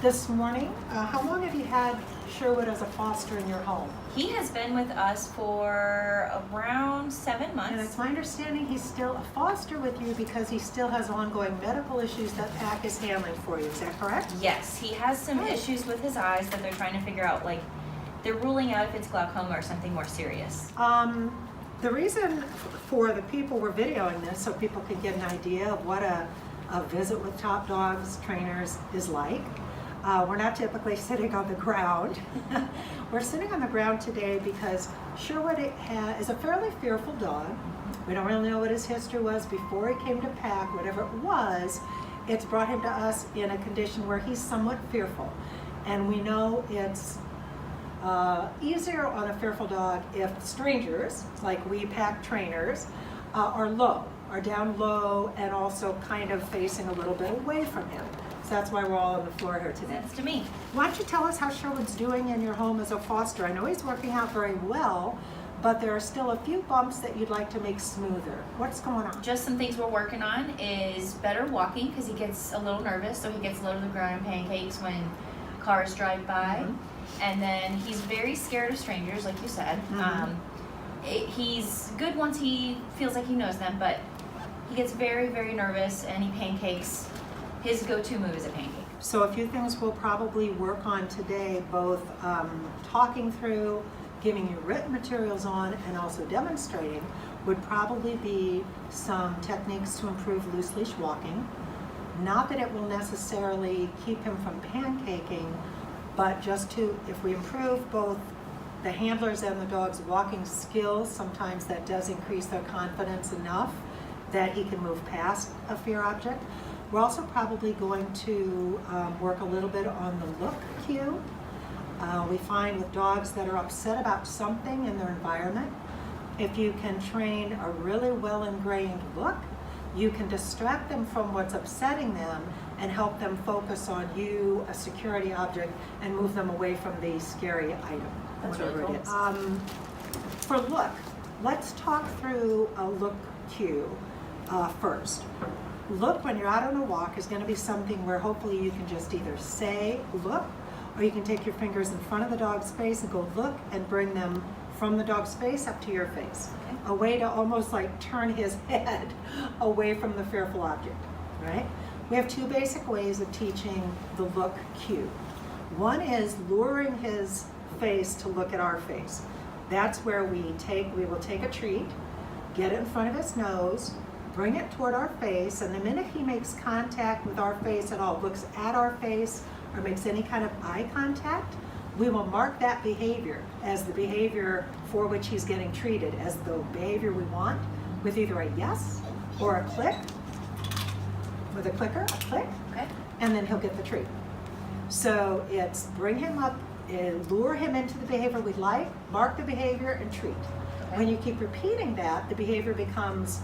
this morning. How long have you had Sherwood as a foster in your home? He has been with us for around 7 months. And it's my understanding he's still a foster with you because he still has ongoing medical issues that PAC is handling for you. Is that correct? Yes, he has some Right. issues with his eyes that they're trying to figure out, like they're ruling out if it's glaucoma or something more serious. The reason for the people we're videoing this so people can get an idea of what a visit with Top Dogs trainers is like. We're not typically sitting on the ground. We're sitting on the ground today because Sherwood is a fairly fearful dog. We don't really know what his history was before he came to PAC. Whatever it was, it's brought him to us in a condition where he's somewhat fearful. And we know it's easier on a fearful dog if strangers, like we PAC trainers, are down low and also kind of facing a little bit away from him. So that's why we're all on the floor here today. Sense to me. Why don't you tell us how Sherwood's doing in your home as a foster? I know he's working out very well, but there are still a few bumps that you'd like to make smoother. What's going on? Just some things we're working on is better walking because he gets a little nervous, so he gets low to the ground and pancakes when cars drive by. And then he's very scared of strangers, like you said. He's good once he feels like he knows them, but he gets very, very nervous and he pancakes. His go-to move is a pancake. So a few things we'll probably work on today, both talking through, giving you written materials on, and also demonstrating, would probably be some techniques to improve loose leash walking. Not that it will necessarily keep him from pancaking, but just to, if we improve both the handlers and the dog's walking skills, sometimes that does increase their confidence enough that he can move past a fear object. We're also probably going to work a little bit on the look cue. We find with dogs that are upset about something in their environment, if you can train a really well ingrained look, you can distract them from what's upsetting them and help them focus on you, a security object, and move them away from the scary item, That's whatever really it is. For look, let's talk through a look cue first. Look, when you're out on a walk, is going to be something where hopefully you can just either say look, or you can take your fingers in front of the dog's face and go look and bring them from the dog's face up to your face. Okay. A way to almost like turn his head away from the fearful object, right? We have two basic ways of teaching the look cue. One is luring his face to look at our face. That's where we will take a treat, get it in front of his nose, bring it toward our face, and the minute he makes contact with our face at all, looks at our face or makes any kind of eye contact, we will mark that behavior as the behavior for which he's getting treated, as the behavior we want, with either a yes or a click, with a clicker, a click, Okay. and then he'll get the treat. So it's bring him up, lure him into the behavior we like, mark the behavior, and treat. Okay. When you keep repeating that, the behavior becomes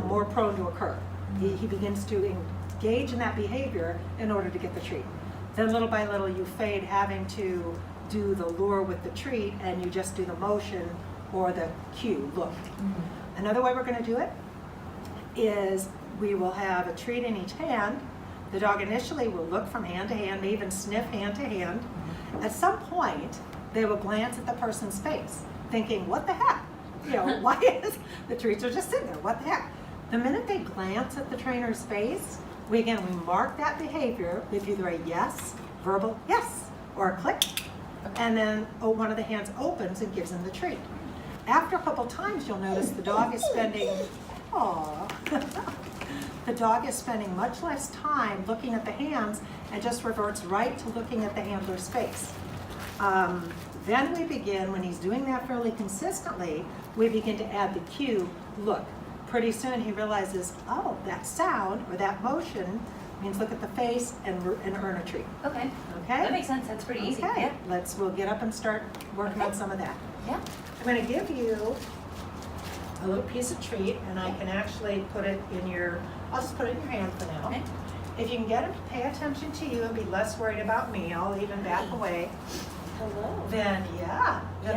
more prone to occur. He begins to engage in that behavior in order to get the treat. Then little by little you fade having to do the lure with the treat, and you just do the motion or the cue, look. Another way we're going to do it is we will have a treat in each hand. The dog initially will look from hand to hand, may even sniff hand to hand. At some point, they will glance at the person's face, thinking, what the heck? You know, why is the treats are just sitting there? What the heck? The minute they glance at the trainer's face, we mark that behavior with either a yes, verbal yes, or a click, and then one of the hands opens and gives them the treat. After a couple times, you'll notice the dog is spending, the dog is spending much less time looking at the hands and just reverts right to looking at the handler's face. Then we begin, when he's doing that fairly consistently, we begin to add the cue, look. Pretty soon he realizes, oh, that sound or that motion means look at the face and earn a treat. Okay. Okay? That makes sense. That's pretty easy. Okay, Yeah. we'll get up and start working on some of that. Yeah. I'm going to give you a little piece of treat, and I can actually put it in I'll just put it in your hand for now. Okay. If you can get him to pay attention to you and be less worried about me, I'll even back away. Hello. Then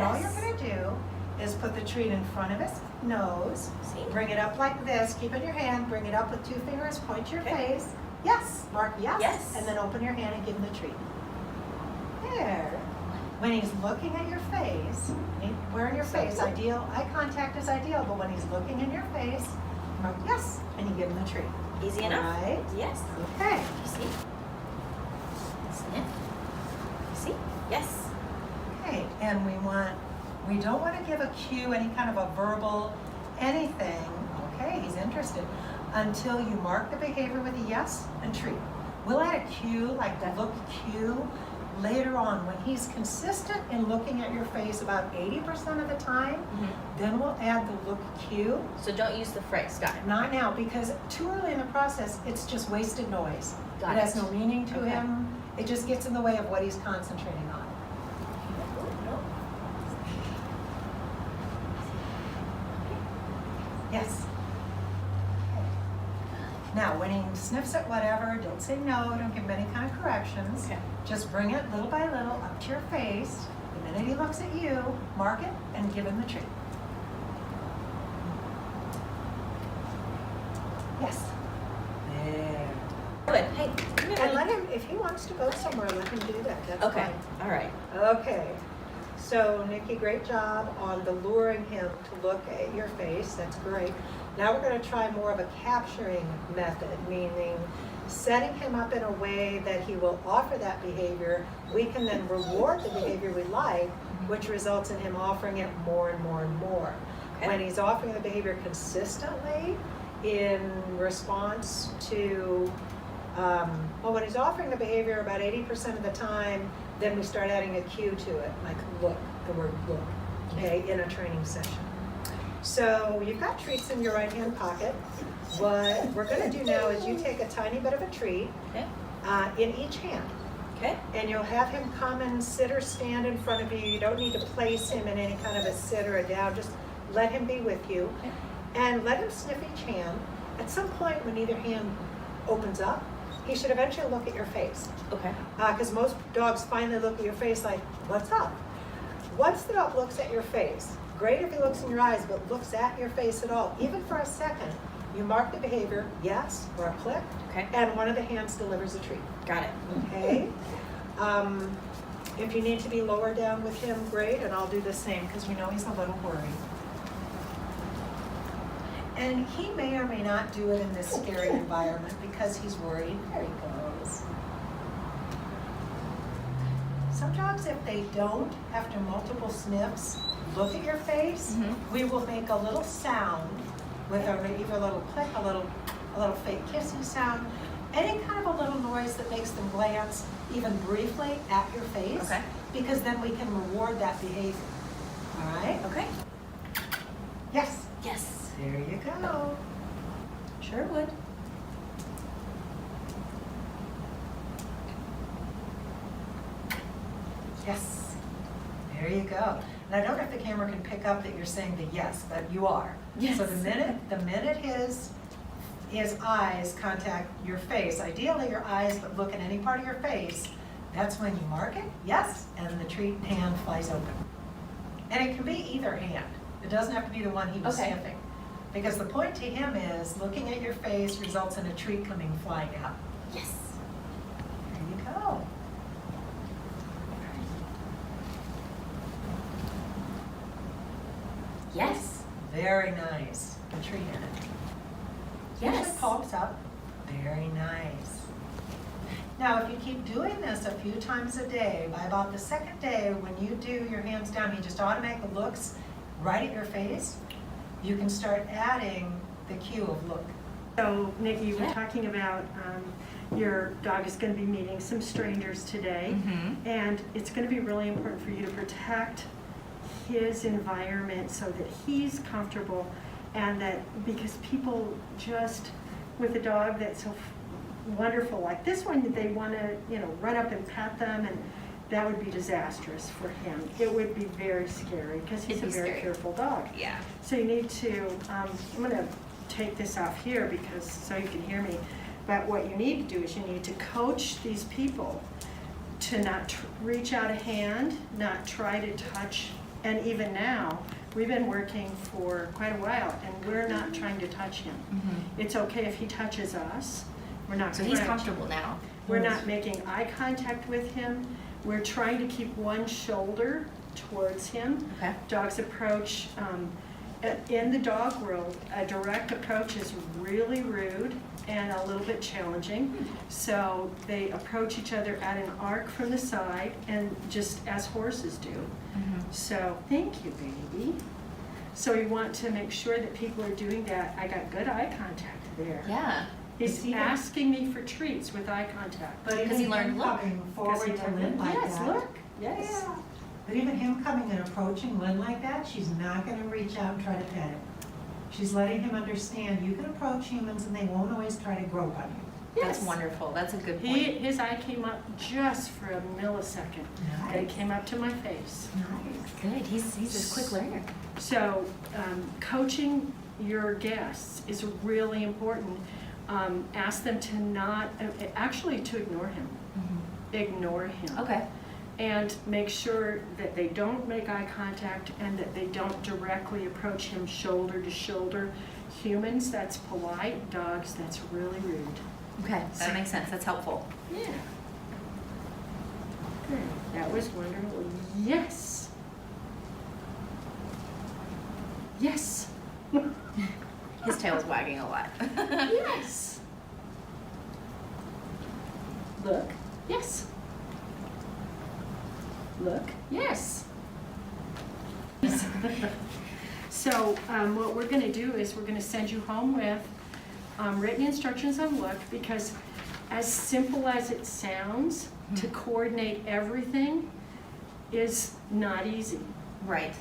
all you're Yes. going to do is put the treat in front of his nose, See? bring it up like this, keep it in your hand, bring it up with two fingers, point to your Okay. face, Yes, mark yes. Yes. And then open your hand and give him the treat. There. When he's looking at your face, where in your face, ideal, eye contact is ideal, but when he's looking in your face, mark yes, and you give him the treat. Easy enough. Right? Yes. Okay. You see? Sniff. You see? Yes. Okay, and we don't want to give a cue, any kind of a verbal anything, okay, he's interested, until you mark the behavior with a yes and treat. We'll add a cue, like the look cue, later on. When he's consistent in looking at your face about 80% of the time, then we'll add the look cue. So don't use the phrase. Got it. Not now, because too early in the process, it's just wasted noise. Got It has it. no meaning to Okay. him. It just gets in the way of what he's concentrating on. Yes. Okay. Now, when he sniffs at whatever, don't say no, don't give him any kind of corrections. Okay. Just bring it little by little up to your face. The minute he looks at you, mark it and give him the treat. Yes. There. Good. Hey, come here. And let him, if he wants to go somewhere, let him do that. That's Okay. fine. All right. Okay, so Nikki, great job on the luring him to look at your face, that's great. Now we're gonna try more of a capturing method, meaning setting him up in a way that he will offer that behavior. We can then reward the behavior we like, which results in him offering it more and more and more. Okay. When he's offering the behavior consistently in response to when he's offering the behavior about 80% of the time, then we start adding a cue to it, like look, the word look, okay, in a training session. So you've got treats in your right hand pocket. What we're gonna do now is you take a tiny bit of a treat Okay. in each hand. Okay. And you'll have him come and sit or stand in front of you. You don't need to place him in any kind of a sit or a down, just let him be with you. Okay. And let him sniff each hand. At some point when either hand opens up, he should eventually look at your face. Okay. Because most dogs finally look at your face like, what's up? Once the dog looks at your face, great if he looks in your eyes, but looks at your face at all, even for a second, you mark the behavior, yes, or a click, Okay. and one of the hands delivers a treat. Got it. Okay? If you need to be lower down with him, great, and I'll do the same because we know he's a little worried. And he may or may not do it in this scary environment because he's worried. There he goes. Some dogs, if they don't, after multiple sniffs, look at your face, we will make a little sound with either a little click, a little fake kissing sound, any kind of a little noise that makes them glance even briefly at your face. Okay. Because then we can reward that behavior. All right? Okay. Yes. Yes. There you go. Sure would. Yes. There you go. And I don't know if the camera can pick up that you're saying the yes, but you are. Yes. So the minute his eyes contact your face, ideally your eyes, but look at any part of your face, that's when you mark it, yes, and the treat hand flies open. And it can be either hand. It doesn't have to be the one he was Okay. sniffing. Because the point to him is looking at your face results in a treat coming flying out. Yes. There you go. Yes. Very nice. A treat in it. Usually Yes. palms up. Very nice. Now, if you keep doing this a few times a day, by about the second day, when you do your hands down, he just automatically looks right at your face, you can start adding the cue of look. So, Nikki, you were Yeah. talking about your dog is going to be meeting some strangers today, and it's going to be really important for you to protect his environment so that he's comfortable, and that because people just, with a dog that's so wonderful like this one, they want to, run up and pat them, and that would be disastrous for him. It would be very scary because he's It'd a be very scary. fearful dog. Yeah. So you need to, I'm gonna take this off here because, so you can hear me, but what you need to do is you need to coach these people to not reach out a hand, not try to touch, and even now, we've been working for quite a while and we're not trying to touch him. It's okay if he touches us, We're not So he's French. comfortable now. We're not making eye contact with him. We're trying to keep one shoulder towards him. Okay. Dogs approach, in the dog world, a direct approach is really rude and a little bit challenging. So they approach each other at an arc from the side and just as horses do. So, thank you, baby. So we want to make sure that people are doing that. I got good eye contact there. Yeah. He's Is he- asking me for treats with eye contact. But Because he even learned him look. coming forward to Lynn like that. Yes, look, yes. Yeah. But even him coming and approaching Lynn like that, she's not gonna reach out and try to pet him. She's letting him understand you can approach humans and they won't always try to grope on you. That's Yes. wonderful. That's a good point. His eye came up just for a millisecond. And it came up to my face. Nice. Good. He's a quick learner. So, coaching your guests is really important. Ask them to not, actually to ignore him. Ignore him. Okay. And make sure that they don't make eye contact and that they don't directly approach him shoulder to shoulder. Humans, that's polite. Dogs, that's really rude. Okay. That makes sense. That's helpful. Yeah. Good. That was wonderful. Yes. Yes. His tail's wagging a lot. Yes. Look. Yes. Look. Yes. So what we're going to do is we're going to send you home with written instructions on look, because as simple as it sounds, to coordinate everything is not easy. Right.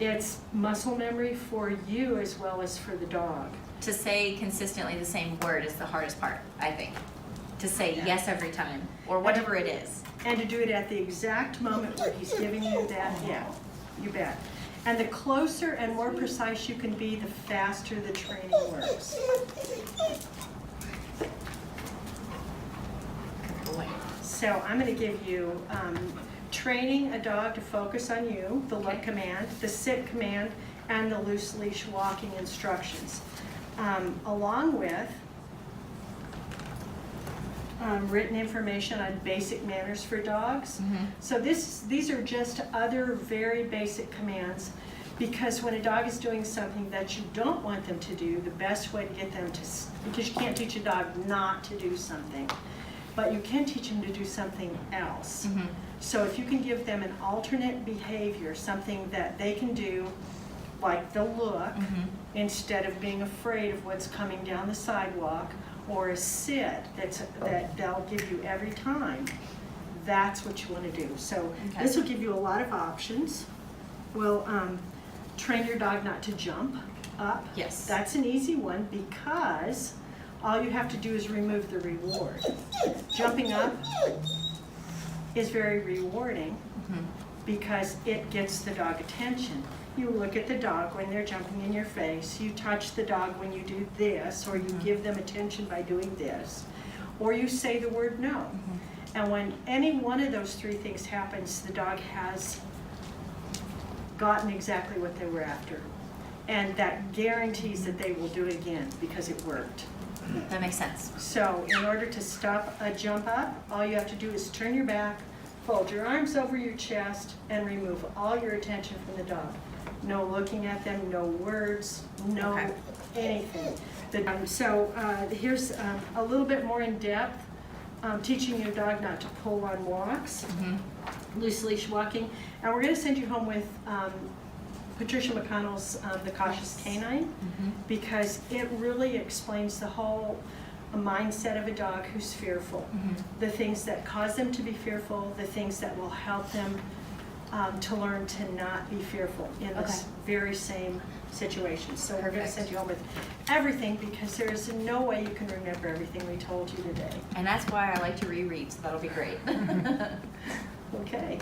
It's muscle memory for you as well as for the dog. To say consistently the same word is the hardest part, I think. To say yes every time, or whatever it is. And to do it at the exact moment where he's giving you that, yeah, you bet. And the closer and more precise you can be, the faster the training works. Boy. So I'm going to give you training a dog to focus on you, the look command, the sit command, and the loose leash walking instructions, along with written information on basic manners for dogs. So these are just other very basic commands, because when a dog is doing something that you don't want them to do, the best way to get them to, because you can't teach a dog not to do something, but you can teach them to do something else. So if you can give them an alternate behavior, something that they can do, like the look, instead of being afraid of what's coming down the sidewalk, or a sit that they'll give you every time, that's what you want to do. So this will give you a lot of options. We'll train your dog not to jump up. Yes. That's an easy one, because all you have to do is remove the reward. Jumping up is very rewarding because it gets the dog attention. You look at the dog when they're jumping in your face, you touch the dog when you do this, or you give them attention by doing this, or you say the word no. And when any one of those three things happens, the dog has gotten exactly what they were after. And that guarantees that they will do it again because it worked. That makes sense. So in order to stop a jump up, all you have to do is turn your back, fold your arms over your chest, and remove all your attention from the dog. No looking at them, no words, no anything. So here's a little bit more in depth, teaching your dog not to pull on walks, loose leash walking. And we're going to send you home with Patricia McConnell's The Cautious Canine, because it really explains the whole mindset of a dog who's fearful. The things that cause them to be fearful, the things that will help them to learn to not be fearful in this very same situation. So we're going to send you home with everything, because there is no way you can remember everything we told you today. And that's why I like to reread, so that'll be great. Okay.